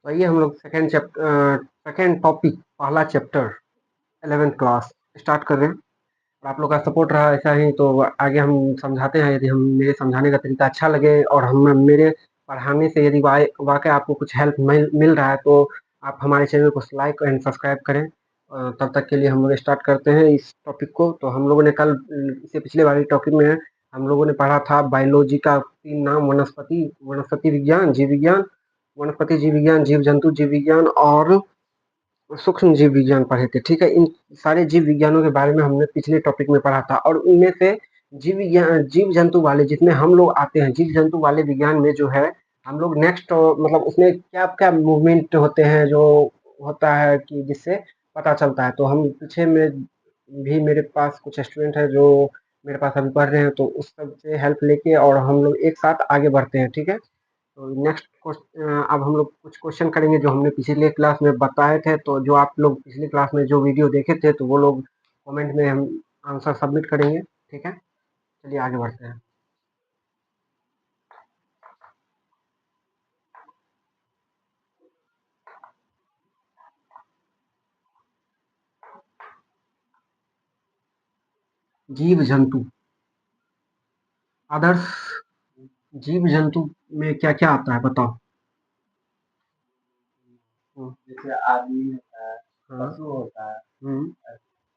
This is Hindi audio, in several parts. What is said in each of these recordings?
तो आइए हम लोग सेकेंड टॉपिक, पहला चैप्टर 11th क्लास स्टार्ट कर रहे हैं। और आप लोग का सपोर्ट रहा ऐसा ही तो आगे हम समझाते हैं। यदि हम मेरे समझाने का तरीका अच्छा लगे और हम मेरे पढ़ाने से यदि वाकई आपको कुछ हेल्प मिल रहा है तो आप हमारे चैनल को लाइक एंड सब्सक्राइब करें। तब तक के लिए हम लोग स्टार्ट करते हैं इस टॉपिक को। तो हम लोगों ने कल इससे पिछले वाले टॉपिक में हम लोगों ने पढ़ा था बायोलॉजी का 3 नाम, वनस्पति विज्ञान, जीव विज्ञान, वनस्पति जीव विज्ञान, जीव जंतु जीव विज्ञान और सूक्ष्म जीव विज्ञान पढ़े थे। ठीक है, इन सारे जीव विज्ञानों के बारे में हमने पिछले टॉपिक में पढ़ा था। और उनमें से जीव जंतु वाले जितने हम लोग आते हैं, जीव जंतु वाले विज्ञान में जो है हम लोग नेक्स्ट मतलब उसमें क्या क्या मूवमेंट होते हैं जो होता है कि जिससे पता चलता है। तो हम पीछे में भी मेरे पास कुछ स्टूडेंट है जो मेरे पास अभी पढ़ रहे हैं, तो उस सब से हेल्प लेके और हम लोग एक साथ आगे बढ़ते हैं। ठीक है, तो नेक्स्ट अब हम लोग कुछ क्वेश्चन करेंगे जो हमने पिछले क्लास में बताए थे। तो जो आप लोग पिछली क्लास में जो वीडियो देखे थे तो वो लोग कमेंट में हम आंसर सबमिट करेंगे। ठीक है, चलिए आगे बढ़ते हैं। जीव जंतु, आदर्श जीव जंतु में क्या क्या आता है बताओ। जैसे आदमी होता है, पशु होता है,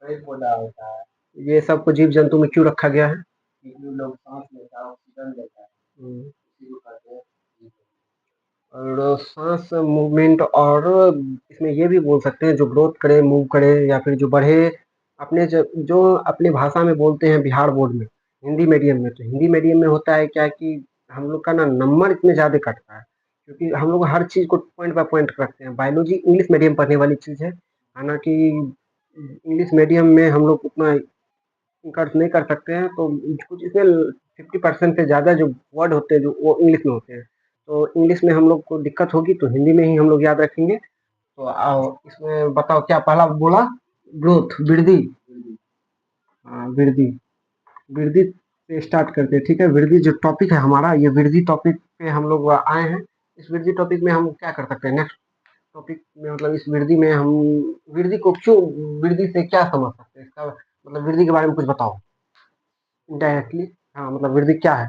पेड़ पौधा होता है। ये सबको जीव जंतु में क्यों रखा गया है? क्योंकि लोग सांस लेता है, ऑक्सीजन लेता है, इसी को कहते हैं जीव जंतु। और सांस मूवमेंट, और इसमें ये भी बोल सकते हैं जो ग्रोथ करे, मूव करे या फिर जो बढ़े। अपने जो अपनी भाषा में बोलते हैं बिहार बोर्ड में, हिंदी मीडियम में, तो हिंदी मीडियम में होता है क्या कि हम लोग का ना नंबर इतने ज़्यादा कटता है क्योंकि हम लोग हर चीज़ को पॉइंट बाय पॉइंट रखते हैं। बायोलॉजी इंग्लिश मीडियम पढ़ने वाली चीज़ है, हालांकि इंग्लिश मीडियम में हम लोग उतना खर्च नहीं कर सकते हैं। तो कुछ इसमें 50% से ज़्यादा जो वर्ड होते हैं जो वो इंग्लिश में होते हैं। तो इंग्लिश में हम लोग को दिक्कत होगी तो हिंदी में ही हम लोग याद रखेंगे। तो आओ इसमें बताओ क्या पहला बोला? ग्रोथ, वृद्धि। हाँ, वृद्धि। वृद्धि से स्टार्ट करते हैं। ठीक है, वृद्धि जो टॉपिक है हमारा, ये वृद्धि टॉपिक पे हम लोग आए हैं। इस वृद्धि टॉपिक में हम क्या कर सकते हैं नेक्स्ट टॉपिक में, मतलब इस वृद्धि में हम वृद्धि को क्यों, वृद्धि से क्या समझ सकते हैं, इसका मतलब वृद्धि के बारे में कुछ बताओ डायरेक्टली। हाँ, मतलब वृद्धि क्या है?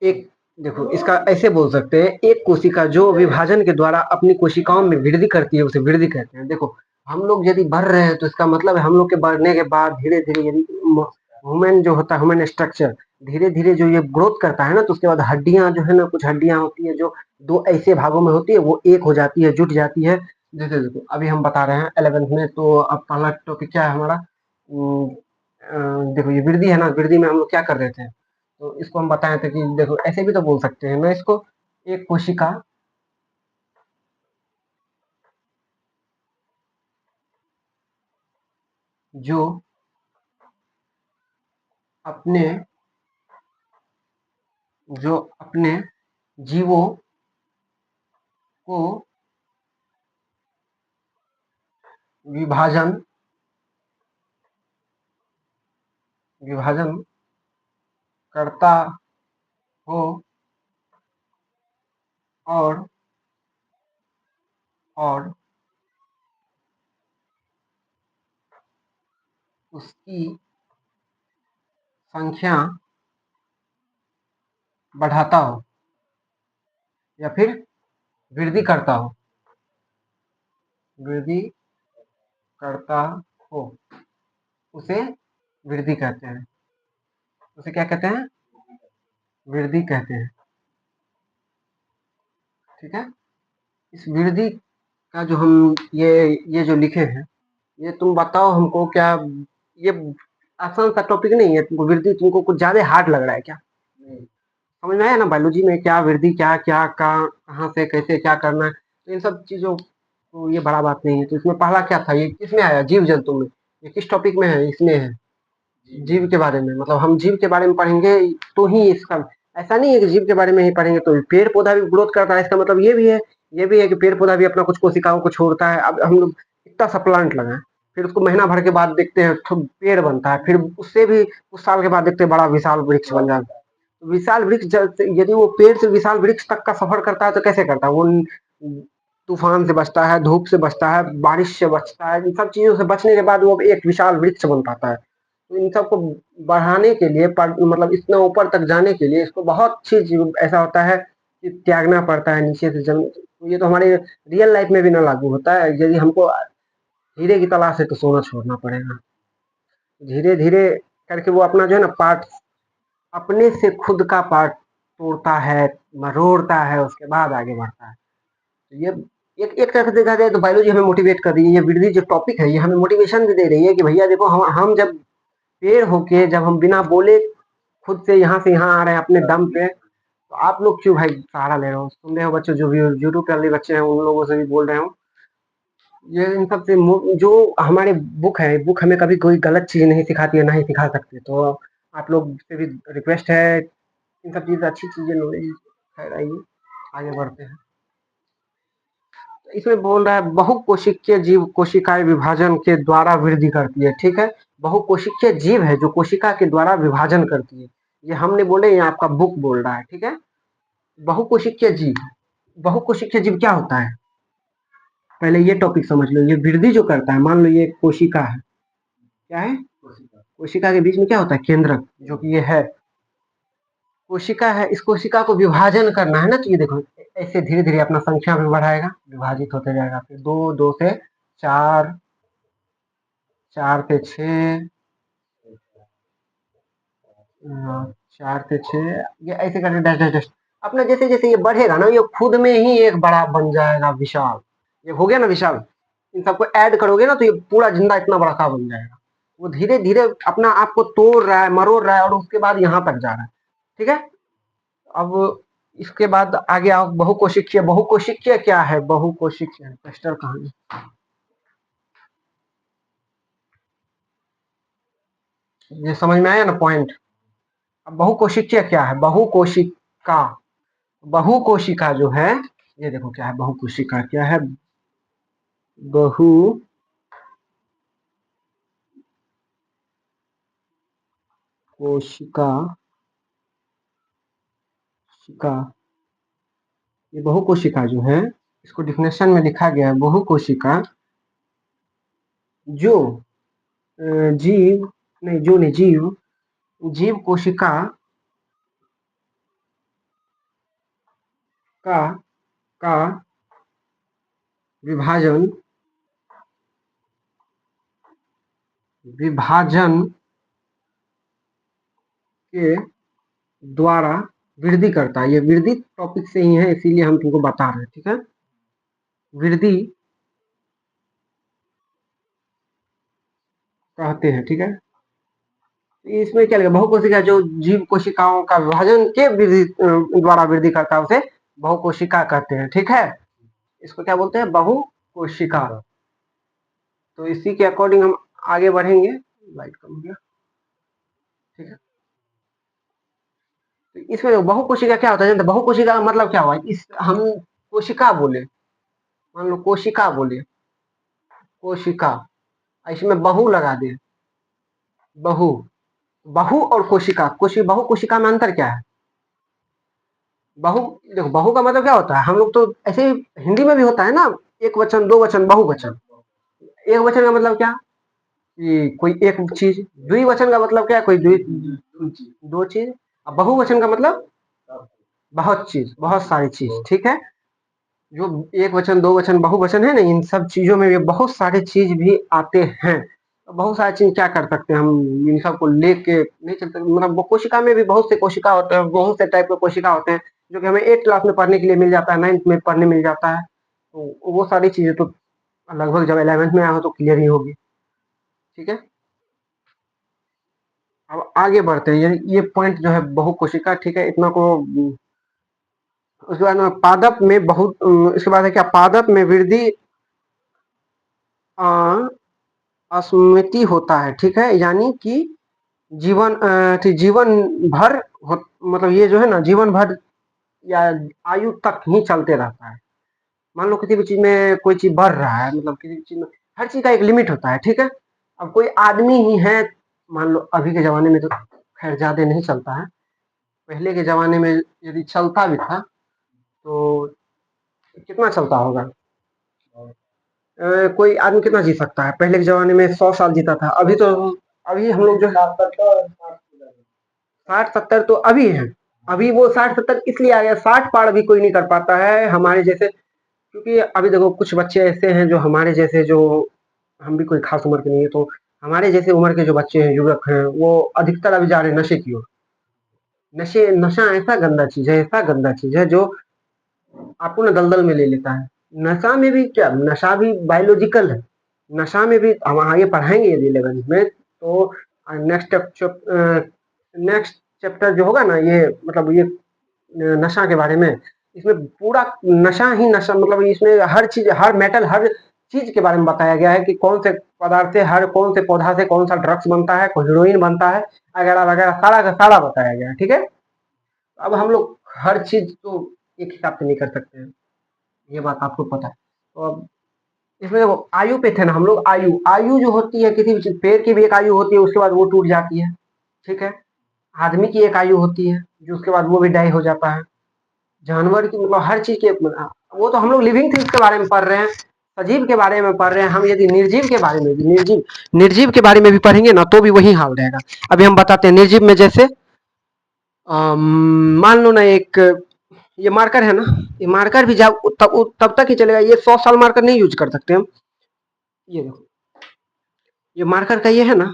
एक देखो, इसका ऐसे बोल सकते हैं, एक कोशिका जो विभाजन के द्वारा अपनी कोशिकाओं में वृद्धि करती है उसे वृद्धि कहते हैं। देखो, हम लोग यदि बढ़ रहे हैं तो इसका मतलब है हम लोग के बढ़ने के बाद धीरे धीरे यदि ह्यूमन जो होता है, ह्यूमन स्ट्रक्चर धीरे धीरे जो ये ग्रोथ करता है ना, तो उसके बाद हड्डियां जो है ना, कुछ हड्डियां होती है जो दो ऐसे भागों में होती है, वो एक हो जाती है, जुट जाती है। जैसे देखो अभी हम बता रहे हैं 11th में, तो अब पहला टॉपिक क्या है हमारा? देखो ये वृद्धि है ना, वृद्धि में हम लोग क्या कर रहे थे, तो इसको हम बताए थे कि देखो ऐसे भी तो बोल सकते हैं ना इसको, एक कोशिका जो अपने जो अपने जीवों को विभाजन विभाजन करता हो और और उसकी संख्या बढ़ाता हो या फिर वृद्धि करता हो, वृद्धि करता हो, उसे वृद्धि कहते हैं। उसे क्या कहते हैं? वृद्धि कहते हैं। ठीक है, इस वृद्धि का जो हम ये जो लिखे हैं, ये तुम बताओ हमको क्या ये आसान सा टॉपिक नहीं है? तुमको वृद्धि तुमको कुछ ज्यादा हार्ड लग रहा है क्या? समझ में आया ना बायोलॉजी में क्या वृद्धि, क्या क्या कहाँ से कैसे क्या करना है, तो इन सब चीजों को ये बड़ा बात नहीं है। तो इसमें पहला क्या था, ये किसमें आया? जीव जंतु में। ये किस टॉपिक में है? इसमें है जीव के बारे में। मतलब हम जीव के बारे में पढ़ेंगे तो ही इसका, ऐसा नहीं है कि जीव के बारे में ही पढ़ेंगे तो पेड़ पौधा भी ग्रोथ करता है, इसका मतलब ये भी है कि पेड़ पौधा भी अपना कुछ कोशिकाओं को छोड़ता है। अब हम लोग इतना सा प्लांट लगाए, फिर उसको महीना भर के बाद देखते हैं तो पेड़ बनता है, फिर उससे भी कुछ साल के बाद देखते हैं बड़ा विशाल वृक्ष बन जाता है। विशाल वृक्ष यदि वो पेड़ से विशाल वृक्ष तक का सफर करता है तो कैसे करता है वो? तूफान से बचता है, धूप से बचता है, बारिश से बचता है, इन सब चीजों से बचने के बाद वो एक विशाल वृक्ष बन पाता है। तो इन सबको बढ़ाने के लिए मतलब इतना ऊपर तक जाने के लिए इसको बहुत चीज ऐसा होता है कि त्यागना पड़ता है नीचे से जमीन। तो ये तो हमारे रियल लाइफ में भी ना लागू होता है। यदि हमको हीरे की तलाश है तो सोना छोड़ना पड़ेगा। धीरे धीरे करके वो अपना जो है ना पार्ट, अपने से खुद का पार्ट तोड़ता है, मरोड़ता है, उसके बाद आगे बढ़ता है। तो ये एक एक तरह से देखा जाए तो बायोलॉजी हमें मोटिवेट कर रही है। ये वृद्धि जो टॉपिक है ये हमें मोटिवेशन भी दे रही है कि भैया देखो हम जब पेड़ होके जब हम बिना बोले खुद से यहाँ से यहाँ आ रहे हैं अपने दम पे, तो आप लोग क्यों भाई सहारा ले रहे हो? सुन रहे हो बच्चों, जो भी यूट्यूब पे वाले बच्चे हैं उन लोगों से भी बोल रहे हूँ, ये इन सब से जो हमारे बुक है, बुक हमें कभी कोई गलत चीज नहीं सिखाती है, ना ही सिखा सकती। तो आप लोग से भी रिक्वेस्ट है, इन सब चीज अच्छी चीजें नॉलेज। खैर आइए आगे बढ़ते हैं। इसमें बोल रहा है बहुकोशिकीय जीव कोशिकाएं विभाजन के द्वारा वृद्धि करती है, ठीक है। बहुकोशिकीय जीव है जो कोशिका के द्वारा विभाजन करती है। ये हमने बोले, ये आपका बुक बोल रहा है, ठीक है। बहुकोशिकीय जीव, बहुकोशिकीय जीव क्या होता है पहले ये टॉपिक समझ लो। ये वृद्धि जो करता है, मान लो ये कोशिका है, क्या है? कोशिका के बीच में क्या होता है? केंद्रक, जो कि ये है कोशिका है। इस कोशिका को विभाजन करना है ना, तो ये देखो ऐसे धीरे धीरे अपना संख्या में बढ़ाएगा, विभाजित होते जाएगा। फिर दो, दो से चार, चार पे छः, चार पे छः, ये ऐसे करके डैश डैश डैश अपना जैसे जैसे ये बढ़ेगा ना, ये खुद में ही एक बड़ा बन जाएगा, विशाल। ये हो गया ना विशाल। इन सबको ऐड करोगे ना तो ये पूरा जिंदा इतना बड़ा का बन जाएगा। वो धीरे धीरे अपना आप को तोड़ रहा है, मरोड़ रहा है, और उसके बाद यहाँ तक जा रहा है, ठीक है। अब इसके बाद आगे आओ, बहुकोशिकीय। बहुकोशिकीय क्या है? बहुकोशिकीय पेस्टर कहानी, ये समझ में आया ना पॉइंट? अब बहुकोशिकीय क्या है? बहुकोशिका, बहुकोशिका जो है, ये देखो क्या है बहुकोशिका, क्या है? बहु कोशिका, शिका, ये बहुकोशिका जो है, इसको डिफिनेशन में लिखा गया है, बहुकोशिका जो जीव नहीं, जो नहीं, जीव, जीव कोशिका का का विभाजन, विभाजन के द्वारा वृद्धि करता है। ये वृद्धि टॉपिक से ही है, इसीलिए हम तुमको बता रहे हैं, ठीक है। वृद्धि कहते हैं, ठीक है। इसमें क्या लगेगा? बहुकोशिका जो जीव कोशिकाओं का विभाजन के वृद्धि द्वारा वृद्धि करता है, उसे बहुकोशिका कहते हैं, ठीक है। इसको क्या बोलते हैं? बहुकोशिका। तो इसी के अकॉर्डिंग हम आगे बढ़ेंगे। लाइट कम हो गया, ठीक है। तो इसमें बहुकोशिका क्या होता है? जानते? बहुकोशिका का मतलब क्या हुआ? इस हम कोशिका बोले, मान लो कोशिका बोले, कोशिका, इसमें बहु लगा दे, बहु, बहु और कोशिका, बहु कोशिका में अंतर क्या है? बहु, देखो बहु का मतलब क्या होता है? हम लोग तो ऐसे ही हिंदी में भी होता है ना, एक वचन, दो वचन, बहुवचन। एक वचन का मतलब क्या? कि कोई एक चीज। द्विवचन का मतलब क्या है? कोई दो चीज। अब बहुवचन का मतलब बहुत चीज, बहुत सारी चीज, ठीक है। जो एक वचन, दो वचन, बहुवचन है ना, इन सब चीजों में भी बहुत सारे चीज भी आते हैं। तो बहुत सारी चीज क्या कर सकते हैं हम, इन सबको लेके नहीं चलते। मतलब वो कोशिका में भी बहुत से कोशिका होते हैं, बहुत से टाइप के कोशिका होते हैं, जो कि हमें 8 क्लास में पढ़ने के लिए मिल जाता है, 9th में पढ़ने मिल जाता है। तो वो सारी चीजें तो लगभग जब 11th में आया हो तो क्लियर ही होगी, ठीक है। अब आगे बढ़ते हैं, ये पॉइंट जो है बहुकोशिका, ठीक है, इतना को। उसके बाद में पादप में बहुत, इसके बाद है क्या? पादप में वृद्धि अस्मृति होता है, ठीक है। यानी कि जीवन जीवन भर मतलब ये जो है ना, जीवन भर या आयु तक ही चलते रहता है। मान लो किसी भी चीज में कोई चीज बढ़ रहा है, मतलब किसी भी चीज में हर चीज का एक लिमिट होता है, ठीक है। अब कोई आदमी ही है, मान लो अभी के जमाने में तो खैर ज्यादा नहीं चलता है, पहले के जमाने में यदि चलता भी था तो कितना चलता होगा, कोई आदमी कितना जी सकता है, पहले के जमाने में 100 साल जीता था, अभी तो अभी हम लोग जो 60-70 तो अभी है, अभी वो 60-70 इसलिए आ गया, 60 पार भी कोई नहीं कर पाता है हमारे जैसे, क्योंकि अभी देखो कुछ बच्चे ऐसे हैं जो हमारे जैसे, जो हम भी कोई खास उम्र के नहीं है, तो हमारे जैसे उम्र के जो बच्चे हैं, युवक हैं, वो अधिकतर अभी जा रहे हैं नशे की ओर। नशा ऐसा गंदा चीज है, ऐसा गंदा चीज है जो आपको ना दलदल में ले लेता है। नशा में भी क्या, नशा भी बायोलॉजिकल है, नशा में भी हम आगे पढ़ाएंगे यदि 11th में, तो नेक्स्ट नेक्स्ट चैप्टर जो होगा ना, ये मतलब ये नशा के बारे में, इसमें पूरा नशा ही नशा, मतलब इसमें हर चीज, हर मेटल, हर चीज के बारे में बताया गया है कि कौन से पदार्थ से, हर कौन से पौधा से कौन सा ड्रग्स बनता है, कौन हीरोइन बनता है, वगैरह वगैरह, सारा का सारा बताया गया है, ठीक है। अब हम लोग हर चीज तो एक हिसाब से नहीं कर सकते हैं, ये बात आपको पता है। तो अब इसमें देखो आयु पे थे ना हम लोग, आयु आयु जो होती है किसी भी पेड़ की भी एक आयु होती है, उसके बाद वो टूट जाती है, ठीक है। आदमी की एक आयु होती है जो उसके बाद वो भी डाई हो जाता है, जानवर की, मतलब हर चीज के वो तो हम लोग लिविंग थिंग्स के बारे में पढ़ रहे हैं, सजीव के बारे में पढ़ रहे हैं। हम यदि निर्जीव के बारे में भी, निर्जीव के बारे में भी पढ़ेंगे ना, तो भी वही हाल रहेगा। अभी हम बताते हैं निर्जीव में, जैसे मान लो ना एक ये मार्कर है ना, ये मार्कर भी जब तब तक ही चलेगा, ये 100 साल मार्कर नहीं यूज कर सकते हम। ये देखो, ये मार्कर का ये है ना,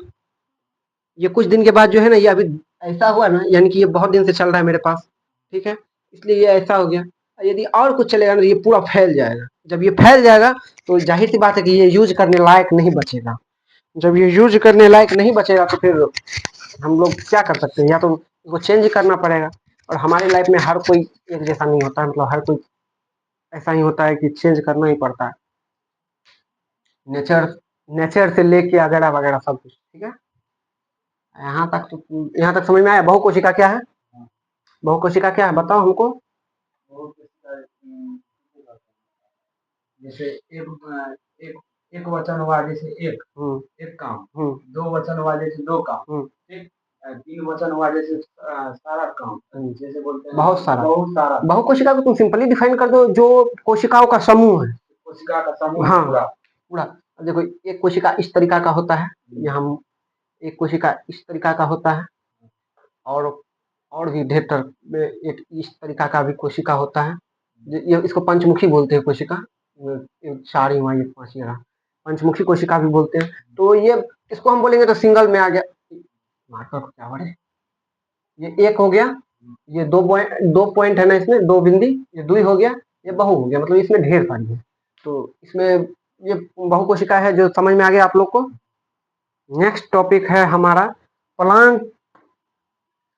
ये कुछ दिन के बाद जो है ना, ये अभी ऐसा हुआ ना, यानी कि ये बहुत दिन से चल रहा है मेरे पास, ठीक है, इसलिए ये ऐसा हो गया। यदि और कुछ चलेगा ना, ये पूरा फैल जाएगा। जब ये फैल जाएगा तो जाहिर सी बात है कि ये यूज करने लायक नहीं बचेगा। जब ये यूज करने लायक नहीं बचेगा तो फिर हम लोग क्या कर सकते हैं, या तो वो चेंज करना पड़ेगा। और हमारी लाइफ में हर कोई एक जैसा नहीं होता है, मतलब हर कोई ऐसा ही होता है कि चेंज करना ही पड़ता है, नेचर नेचर से लेके वगैरह वगैरह सब कुछ, ठीक है। यहाँ तक तो, यहाँ तक समझ में आया बहुकोशिका क्या है, बहुकोशिका क्या है बताओ हमको। जैसे एक एक वचन हुआ, जैसे एक काम, दो वचन हुआ जैसे दो काम, ठीक, तीन वचन हुआ जैसे सारा काम, जैसे बोलते हैं बहुत सारा, बहुकोशिका को तुम सिंपली डिफाइन कर दो, जो कोशिकाओं का समूह है, कोशिका का समूह, हाँ पूरा पूरा। अब देखो एक कोशिका इस तरीका का होता है, यहाँ एक कोशिका इस तरीका का होता है, और भी ढेर तरह एक इस तरीका का भी कोशिका होता है। ये इसको पंचमुखी बोलते हैं कोशिका, चार ही हुआ, ये पांच ही रहा, पंचमुखी कोशिका भी बोलते हैं। तो ये इसको हम बोलेंगे तो सिंगल में आ गया, मार्कर को क्या बोले, ये एक हो गया, ये दो पॉइंट है ना, इसमें दो बिंदी, ये दुई हो गया, ये बहु हो गया, मतलब इसमें ढेर सारी है। तो इसमें ये बहुकोशिका है, जो समझ में आ गया आप लोग को। नेक्स्ट टॉपिक है हमारा प्लांट,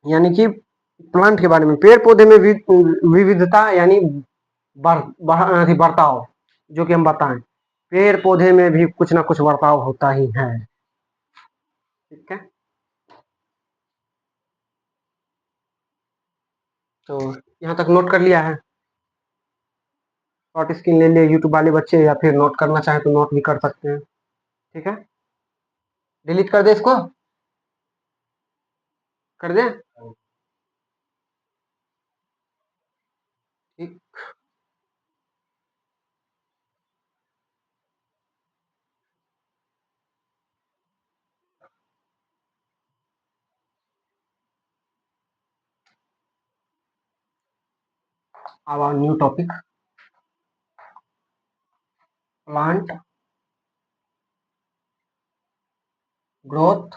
यानी कि प्लांट के बारे में, पेड़ पौधे में विविधता, यानी बर्ताव, जो कि हम बताएं, पेड़ पौधे में भी कुछ ना कुछ बर्ताव होता ही है, ठीक है। तो यहाँ तक नोट कर लिया है, शॉर्ट स्क्रीन ले लिए यूट्यूब वाले बच्चे, या फिर नोट करना चाहें तो नोट भी कर सकते हैं, ठीक है। डिलीट कर दे इसको, कर दे, ठीक। अब न्यू टॉपिक, प्लांट ग्रोथ